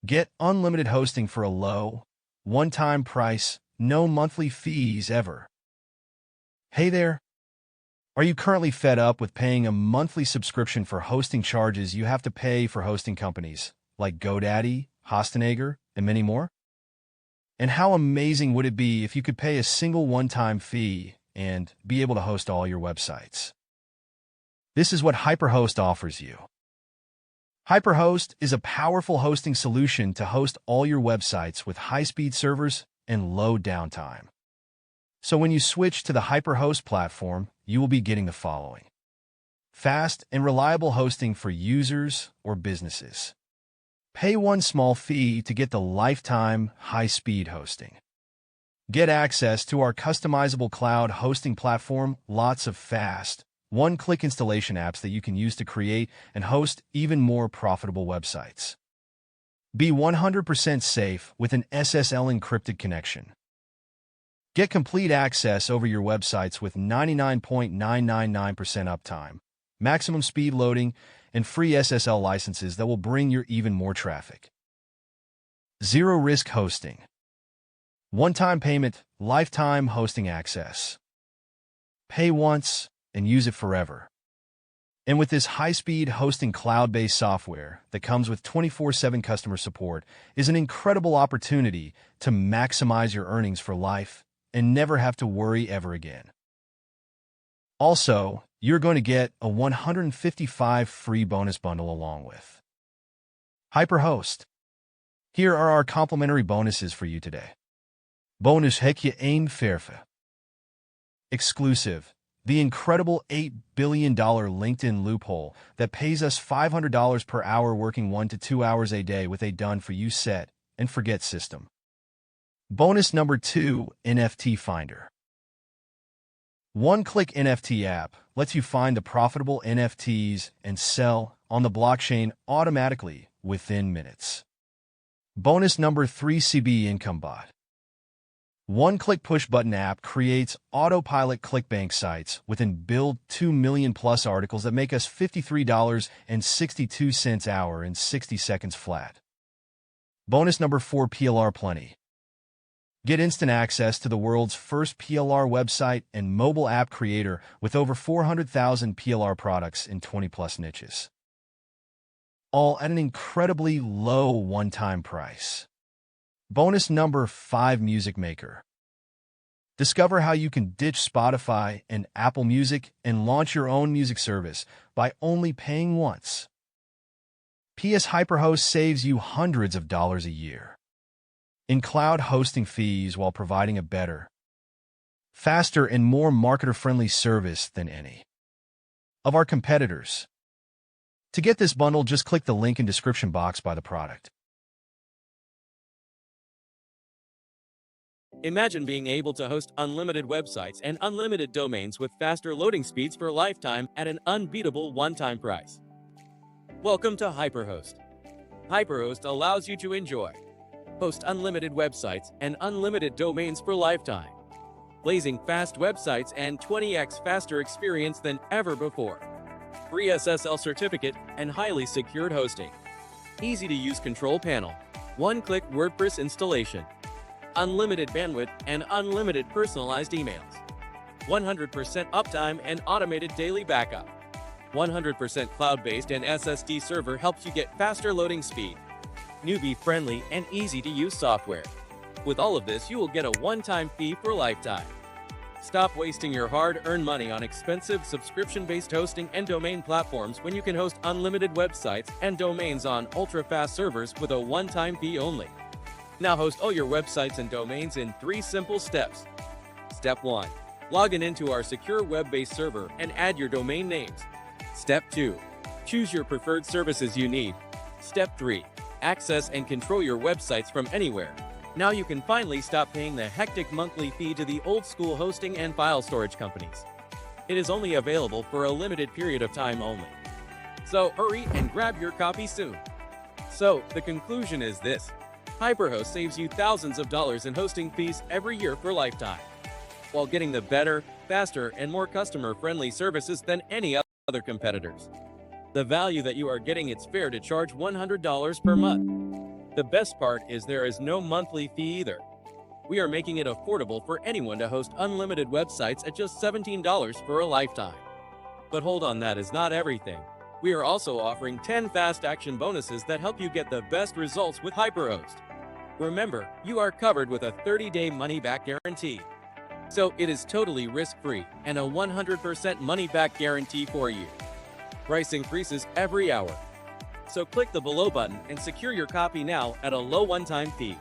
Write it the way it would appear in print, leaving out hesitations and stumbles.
Get unlimited hosting for a low, one-time price, no monthly fees ever. Hey there! Are you currently fed up with paying a monthly subscription for hosting charges you have to pay for hosting companies like GoDaddy, Hostinator, and many more? And how amazing would it be if you could pay a single one-time fee and be able to host all your websites? This is what HyperHost offers you. HyperHost is a powerful hosting solution to host all your websites with high-speed servers and low downtime. So when you switch to the HyperHost platform, you will be getting the following: fast and reliable hosting for users or businesses. Pay one small fee to get the lifetime high-speed hosting. Get access to our customizable cloud hosting platform, lots of fast, one-click installation apps that you can use to create and host even more profitable websites. Be 100% safe with an SSL encrypted connection. Get complete access over your websites with 99.999% uptime, maximum speed loading, and free SSL licenses that will bring you even more traffic. Zero-risk hosting. One-time payment, lifetime hosting access. Pay once and use it forever. And with this high-speed hosting cloud-based software that comes with 24/7 customer support is an incredible opportunity to maximize your earnings for life and never have to worry ever again. Also, you're going to get a 155 free bonus bundle along with HyperHost. Here are our complimentary bonuses for you today. Bonus Hekje 1 Verve. Exclusive. The incredible $8 billion LinkedIn loophole that pays us $500 per hour working 1 to 2 hours a day with a done-for-you set and forget system. Bonus number 2, NFT Finder. One-click NFT app lets you find the profitable NFTs and sell on the blockchain automatically within minutes. Bonus number 3, CB Income Bot. One-click push-button app creates AutoPilot ClickBank sites within build 2 million plus articles that make us $53.62 hour in 60 seconds flat. Bonus number 4, PLR Plenty. Get instant access to the world's first PLR website and mobile app creator with over 400,000 PLR products in 20-plus niches. All at an incredibly low one-time price. Bonus number 5, Music Maker. Discover how you can ditch Spotify and Apple Music and launch your own music service by only paying once. PS HyperHost saves you hundreds of dollars a year in cloud hosting fees while providing a better, faster, and more marketer-friendly service than any of our competitors. To get this bundle, just click the link in description box by the product. Imagine being able to host unlimited websites and unlimited domains with faster loading speeds for a lifetime at an unbeatable one-time price. Welcome to HyperHost. HyperHost allows you to enjoy host unlimited websites and unlimited domains for lifetime, blazing fast websites and 20x faster experience than ever before, free SSL certificate and highly secured hosting, easy-to-use control panel, one-click WordPress installation, unlimited bandwidth and unlimited personalized emails, 100% uptime and automated daily backup, 100% cloud-based and SSD server helps you get faster loading speed, newbie-friendly and easy-to-use software. With all of this, you will get a one-time fee for a lifetime. Stop wasting your hard-earned money on expensive subscription-based hosting and domain platforms when you can host unlimited websites and domains on ultra-fast servers with a one-time fee only. Now host all your websites and domains in 3 simple steps. Step 1. Log into our secure web-based server and add your domain names. Step 2. Choose your preferred services you need. Step 3. Access and control your websites from anywhere. Now you can finally stop paying the hectic monthly fee to the old-school hosting and file storage companies. It is only available for a limited period of time only. So hurry and grab your copy soon. So the conclusion is this: HyperHost saves you thousands of dollars in hosting fees every year for a lifetime, while getting the better, faster, and more customer-friendly services than any other competitors. The value that you are getting, it's fair to charge $100 per month. The best part is there is no monthly fee either. We are making it affordable for anyone to host unlimited websites at just $17 for a lifetime. But hold on, that is not everything. We are also offering 10 fast action bonuses that help you get the best results with HyperHost. Remember, you are covered with a 30-day money-back guarantee. So it is totally risk-free and a 100% money-back guarantee for you. Price increases every hour. So click the below button and secure your copy now at a low one-time fee.